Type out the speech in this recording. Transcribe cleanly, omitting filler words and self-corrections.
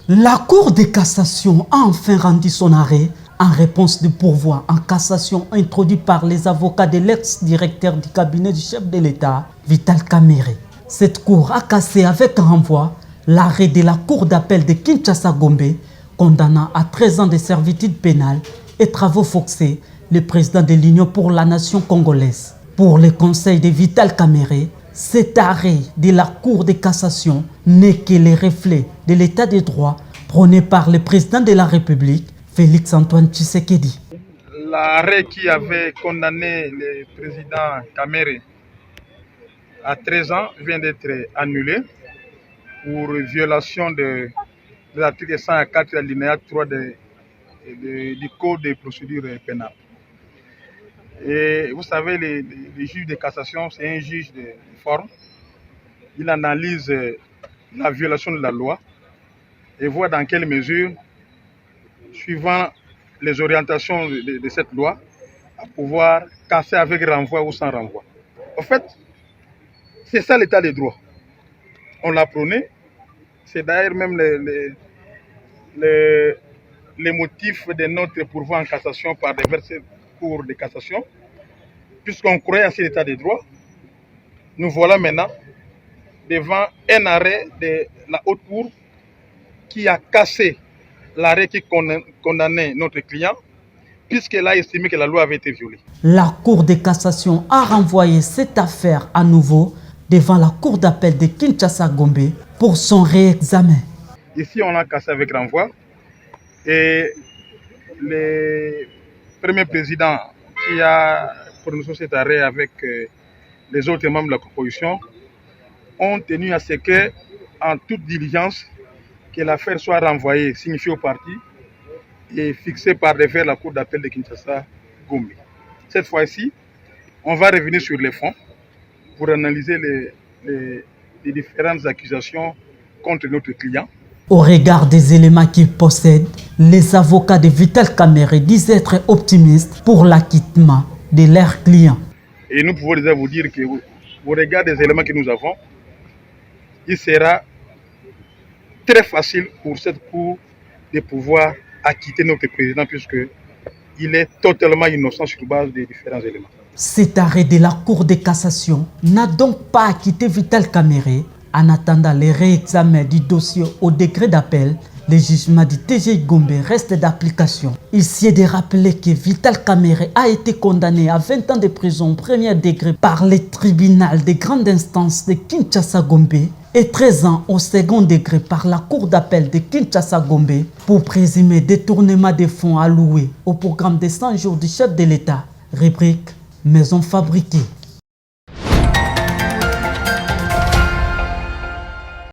La Cour de cassation a enfin rendu son arrêt en réponse du pourvoi en cassation introduit par les avocats de l'ex-directeur du cabinet du chef de l'État, Vital Kamerhe. Cette cour a cassé avec renvoi l'arrêt de la Cour d'appel de Kinshasa-Gombe condamnant à 13 ans de servitude pénale et travaux forcés le président de l'Union pour la nation congolaise. Pour le conseil de Vital Kamerhe, cet arrêt de la Cour de cassation n'est que le reflet de l'état de droit prôné par le président de la République, Félix Antoine Tshisekedi. L'arrêt qui avait condamné le président Kamerhe à 13 ans vient d'être annulé pour violation de l'article 104 alinéa 3 du Code de procédure pénale. Et vous savez, le juge de cassation, c'est un juge de forme. Il analyse la violation de la loi et voit dans quelle mesure, suivant les orientations de cette loi, à pouvoir casser avec renvoi ou sans renvoi. En fait, c'est ça l'état des droits. On l'a prôné. C'est d'ailleurs même les motifs de notre pourvoi en cassation par diverses cours de cassation. Puisqu'on croyait à cet état des droits, nous voilà maintenant devant un arrêt de la haute cour qui a cassé l'arrêt qui condamnait notre client, puisqu'elle a estimé que la loi avait été violée. La Cour de cassation a renvoyé cette affaire à nouveau devant la Cour d'appel de Kinshasa-Gombe pour son réexamen. Ici, on a cassé avec renvoi et le premier président qui a prononcé cet arrêt avec les autres membres de la composition ont tenu à ce que, en toute diligence, que l'affaire soit renvoyée, signifiée au parti et fixée par décret la Cour d'appel de Kinshasa-Gombe. Cette fois-ci, on va revenir sur les fonds pour analyser les différentes accusations contre notre client. Au regard des éléments qu'ils possèdent, les avocats de Vital Kamerhe disent être optimistes pour l'acquittement de leurs clients. Et nous pouvons déjà vous dire qu'au regard des éléments que nous avons, il sera très facile pour cette Cour de pouvoir acquitter notre président puisqu'il est totalement innocent sur base des différents éléments. Cet arrêt de la Cour de cassation n'a donc pas acquitté Vital Kamerhe. En attendant le réexamen du dossier au degré d'appel, le jugement du TGI Gombe reste d'application. Il s'y est de rappeler que Vital Kamerhe a été condamné à 20 ans de prison au premier degré par le tribunal de grande instance de Kinshasa-Gombe et 13 ans au second degré par la Cour d'appel de Kinshasa-Gombe pour présumer détournement des fonds alloués au programme de 100 jours du chef de l'État, rubrique Maison fabriquée.